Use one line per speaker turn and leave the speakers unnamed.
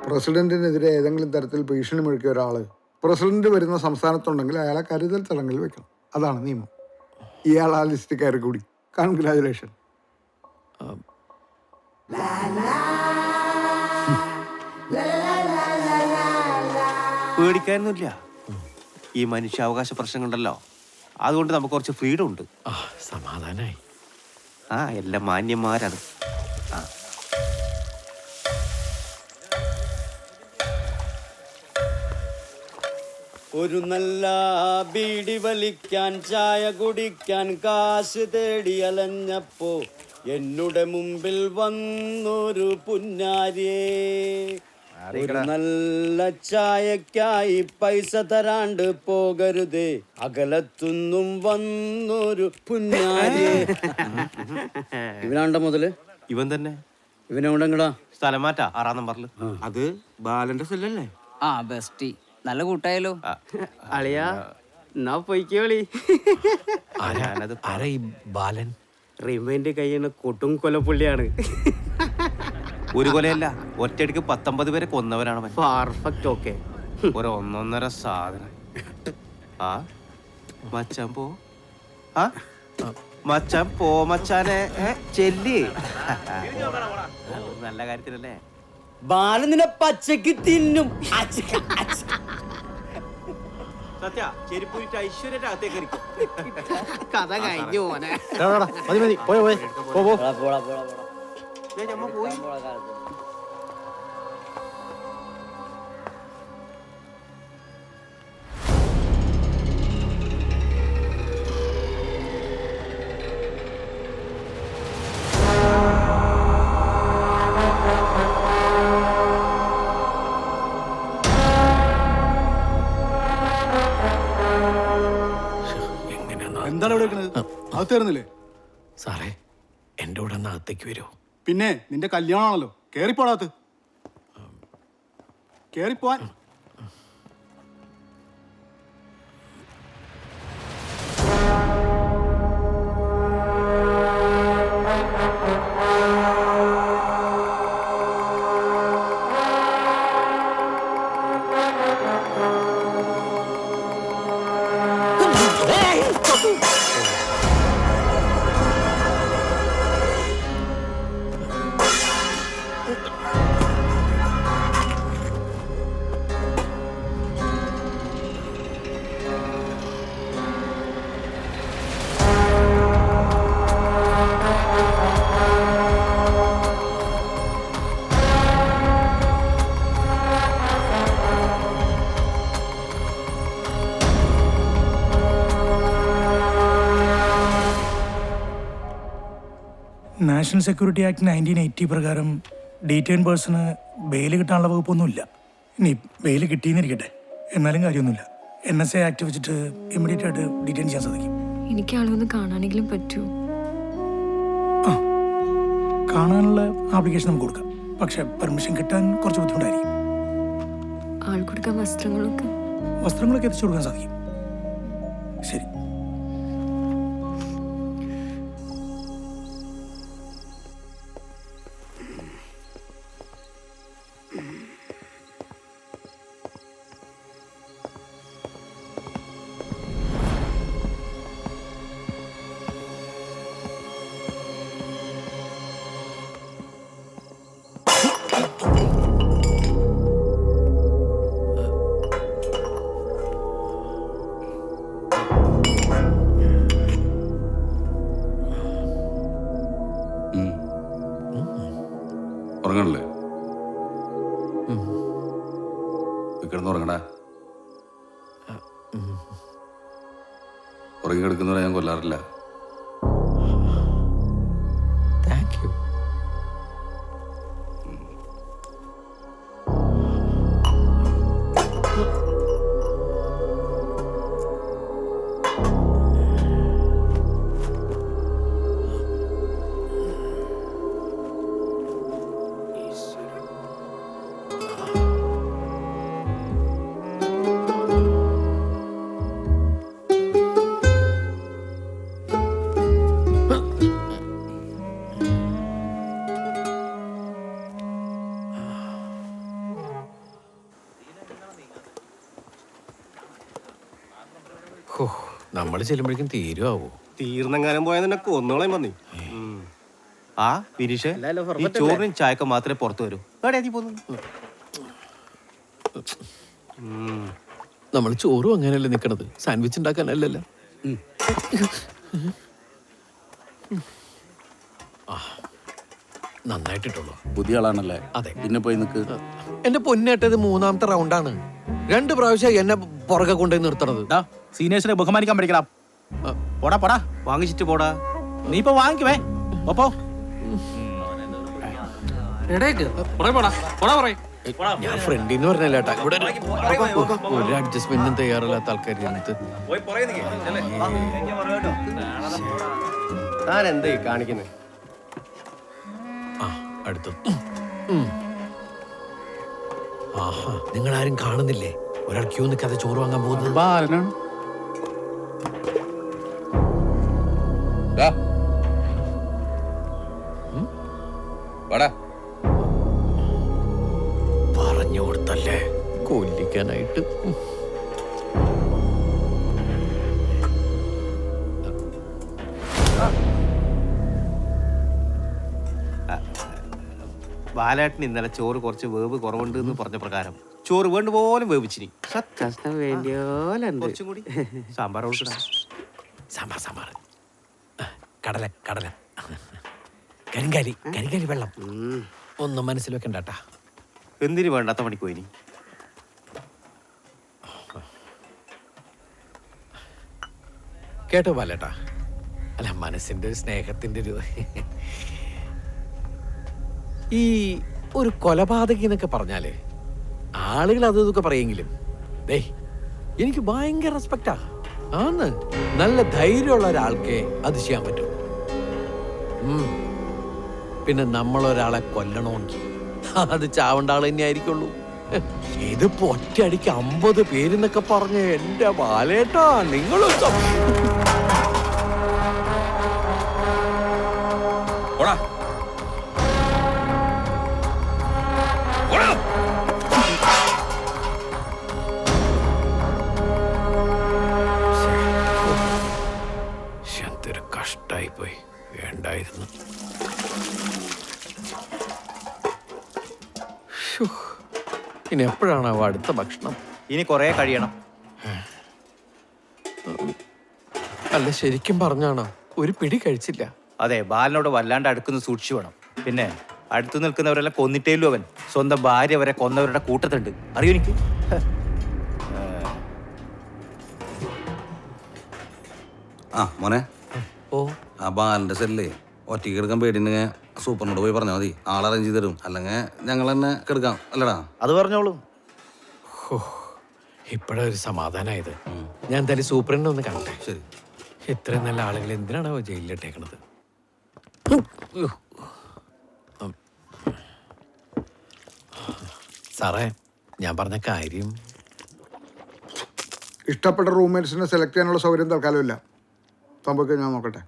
പ്രസിഡന്റിനെതിരെ ഏതെങ്കിലും തരത്തിൽ ഭീഷണി മുഴക്കിയ ഒരാൾ പ്രസിഡന്റ് വരുന്ന സംസ്ഥാനത്തുണ്ടെങ്കിൽ അയാളെ കരുതൽ തടങ്കലിൽ വെക്കണം. അതാണ് നിയമം. ഇയാൾ ആ ലിസ്റ്റ് കയറി കൂടി. കൺഗ്രാജുലേഷൻ.
പേടിക്കാനൊന്നുമില്ല. ഈ മനുഷ്യാവകാശ പ്രശ്നങ്ങളുണ്ടല്ലോ, അതുകൊണ്ട് നമുക്ക് കുറച്ച് ഫ്രീഡം ഉണ്ട്.
സമാധാനായി.
എല്ലാം മാന്യന്മാരാണ്.
ഒരു നല്ല ബീഡി വലിക്കാൻ ചായ കുടിക്കാൻ കാശ് തേടി അലഞ്ഞപ്പോ എന്നുടെ മുമ്പിൽ വന്നൊരു പുന്നാരിയേ. ഒരു നല്ല ചായക്കായി പൈസ തരാണ്ട് പോകരുതേ, അകലത്തുനിന്നും വന്നൊരു പുന്നാരിയേ. ഇവനാണ്ട മുതല്
ഇവൻ തന്നെ.
ഇവനെവിടെങ്ങടാ
സ്ഥലം മാറ്റാ 6-ാം നമ്പറിൽ.
അത് ബാലന്റെ സെല്ലല്ലേ?
ബെസ്റ്റി, നല്ല കൂട്ടായാലോ.
അളിയാ എന്നാ പൊയ്ക്കോളി.
ആരാ ഈ ബാലൻ?
റിമൈൻഡ് കഴിയുന്ന കൊട്ടും കൊലപ്പുള്ളിയാണ്.
ഒരു കൊലയല്ല, ഒറ്റയടിക്ക് 19 പേരെ കൊന്നവനാണ് അവൻ.
പെർഫെക്റ്റ്. ഓക്കെ,
ഒരു 1.5 സാധനം. മച്ചാൻ പോ, മച്ചാൻ പോ, മച്ചാനെ ചെല്ലി. നല്ല കാര്യത്തിനല്ലേ.
ബാലനിനെ പച്ചക്ക് തിന്നും.
സത്യ ചെരിപ്പൂരിട്ട് ഐശ്വര്യന്റെ അകത്തേക്ക്
കഥ കഴിഞ്ഞു മോനെ.
മതി പോയോ പോയി.
പോയി.
എന്താണ് ഇവിടെ അകത്തേറുന്നില്ലേ?
സാറേ, എന്റെ കൂടെ ഒന്ന് അകത്തേക്ക് വരുമോ?
പിന്നെ നിന്റെ കല്യാണമാണല്ലോ, കേറിപ്പോടാത്ത്. കേറിപ്പോവാൻ.
നാഷണൽ സെക്യൂരിറ്റി ആക്ട് 1980 പ്രകാരം ഡീറ്റെയിൻ പേഴ്സണ് ബെയിൽ കിട്ടാനുള്ള വകുപ്പൊന്നുമില്ല. ഇനി ബെയിൽ കിട്ടിയെന്നിരിക്കട്ടെ, എന്നാലും കാര്യമൊന്നുമില്ല. NSA ആക്ട് വെച്ചിട്ട് ഇമ്മീഡിയറ്റ് ആയിട്ട് ഡീറ്റെയിൻ ചെയ്യാൻ സാധിക്കും.
എനിക്ക് ആളെ ഒന്ന് കാണാനെങ്കിലും പറ്റൂ?
കാണാനുള്ള ആപ്ലിക്കേഷൻ നമുക്ക് കൊടുക്കാം, പക്ഷെ പെർമിഷൻ കിട്ടാൻ കുറച്ച് ബുദ്ധിമുട്ടായിരിക്കും.
ആൾ കൊടുക്കാൻ
വസ്ത്രങ്ങളൊക്കെ എത്തിച്ചു കൊടുക്കാൻ സാധിക്കും. ശരി.
ഉറങ്ങണല്ലേ? കിടന്നുറങ്ങടാ. ഉറങ്ങി കിടക്കുന്നവരെ ഞാൻ കൊല്ലാറില്ല.
Thank you. നമ്മൾ ചെല്ലുമ്പോഴേക്കും തീരുമാവോ?
തീർന്നെങ്ങാനും പോയാൽ നിന്നെ കൊന്നോളാൻ വന്നി. ആ വിനീഷ്,
അല്ലല്ലോ,
ഈ
പുറപ്പെട്ടല്ലേ?
ചോറിനും ചായക്കും മാത്രമേ പുറത്തു വരൂ. എവിടെയാ നീ പോകുന്നത്?
നമ്മൾ ചോറും അങ്ങനെയല്ലേ നിക്കണത്, സാൻഡ്വിച്ച് ഉണ്ടാക്കാനല്ലല്ലോ. നന്നായിട്ടിട്ടുള്ളൂ.
പുതിയ ആളാണല്ലേ?
അതെ.
പിന്നെ പോയി നിൽക്ക്.
എന്റെ പൊന്നേട്ടത് 3ാമത്തെ റൗണ്ടാണ്. 2 പ്രാവശ്യം എന്നെ പുറകെ കൊണ്ടുപോയി നിർത്തണത്.
സീനിയേഴ്സിനെ ബഹുമാനിക്കാൻ പഠിക്കണം. പോടാ പോടാ,
വാങ്ങിച്ചിട്ട് പോടാ.
നീ ഇപ്പൊ വാങ്ങിക്കുവേ. ഒപ്പോ
ഞാൻ ഫ്രണ്ടിന്ന് പറഞ്ഞല്ല ഏട്ടാ, ഇവിടെ ഒരു അഡ്ജസ്റ്റ്മെന്റിനും തയ്യാറല്ലാത്ത ആൾക്കാർ
താൻ എന്തേ കാണിക്കുന്നത്?
ആ അടുത്ത്. ആഹാ, നിങ്ങൾ ആരും കാണുന്നില്ലേ? ഒരാൾ ക്യൂ നിൽക്കാതെ ചോറ് വാങ്ങാൻ പോകുന്നത്
ബാലനാണ്.
പറഞ്ഞു കൊടുത്തല്ലേ കൊല്ലിക്കാനായിട്ട്.
ബാലേട്ടൻ ഇന്നലെ ചോറ് കുറച്ച് വേവ് കുറവുണ്ട് എന്ന് പറഞ്ഞ പ്രകാരം ചോറ് വേണ്ട പോലും വേവിച്ചിനി.
കഷ്ണം വേണ്ടിയോലുണ്ട്.
കുറച്ചും കൂടി സാമ്പാർ കൊടുക്കണം.
സാമ്പാർ സാമ്പാർ. കടല കടല. കരിങ്കാലി കരിങ്കാലി വെള്ളം. ഒന്നും മനസ്സിൽ വെക്കണ്ടാട്ടാ.
എന്തിനു വേണ്ടാത്ത പണിക്ക് പോയിനി?
കേട്ടോ ബാലേട്ടാ, അല്ല മനസ്സിന്റെ ഒരു സ്നേഹത്തിന്റെ ഒരു ഈ ഒരു കൊലപാതകി എന്നൊക്കെ പറഞ്ഞാലേ ആളുകൾ അത് ഇതൊക്കെ പറയെങ്കിലും ദേ എനിക്ക് ഭയങ്കര റെസ്പെക്റ്റാ. ആന്ന് നല്ല ധൈര്യമുള്ള ഒരാൾക്കേ അത് ചെയ്യാൻ പറ്റും. പിന്നെ നമ്മളൊരാളെ കൊല്ലണമെങ്കിൽ അത് ചാവേണ്ട ആൾ തന്നെ ആയിരിക്കുള്ളൂ. ഇതിപ്പോ ഒറ്റയടിക്ക് 50 പേരെന്നൊക്കെ പറഞ്ഞ് എന്റെ ബാലേട്ടാ നിങ്ങളും എന്തൊരു കഷ്ടായി പോയി. വേണ്ടായിരുന്നു. ഇനി എപ്പോഴാണാവോ അടുത്ത ഭക്ഷണം?
ഇനി കുറെ കഴിയണം.
അല്ല ശരിക്കും പറഞ്ഞാണോ ഒരു പിടി കഴിച്ചില്ല?
അതെ, ബാലനോട് വല്ലാണ്ട് അടുക്കുന്ന സൂക്ഷിച്ചു വേണം. പിന്നെ അടുത്തു നിൽക്കുന്നവരെല്ലാം കൊന്നിട്ടേലും അവൻ സ്വന്തം ഭാര്യ വരെ കൊന്നവരുടെ കൂട്ടത്തുണ്ട്. അറിയോ എനിക്ക്?
ആ മോനെ,
ഓ
ആ ബാലന്റെ സെല്ലേ ഒറ്റയ്ക്ക് എടുക്കാൻ പേടിണ്ടെങ്കിൽ സൂപ്പറിനോട് പോയി പറഞ്ഞാൽ മതി. ആൾ അറേഞ്ച് ചെയ്ത് തരും. അല്ലെങ്കിൽ ഞങ്ങൾ തന്നെ കെടുക്കാം. അല്ലടാ?
അത് പറഞ്ഞോളൂ.
ഇപ്പോഴൊരു സമാധാനമായത്. ഞാൻ എന്തായാലും സൂപ്രണ്ട് ഒന്ന് കാണട്ടെ.
ശരി.
ഇത്രയും നല്ല ആളുകൾ എന്തിനാണോ ജയിലിലിട്ടേക്കണത്? സാറേ, ഞാൻ പറഞ്ഞ കാര്യം
ഇഷ്ടപ്പെട്ട റൂംമേറ്റ്സിനെ സെലക്ട് ചെയ്യാനുള്ള സൗകര്യം തൽക്കാലം ഇല്ല. സംഭവിക്കാൻ ഞാൻ നോക്കട്ടെ.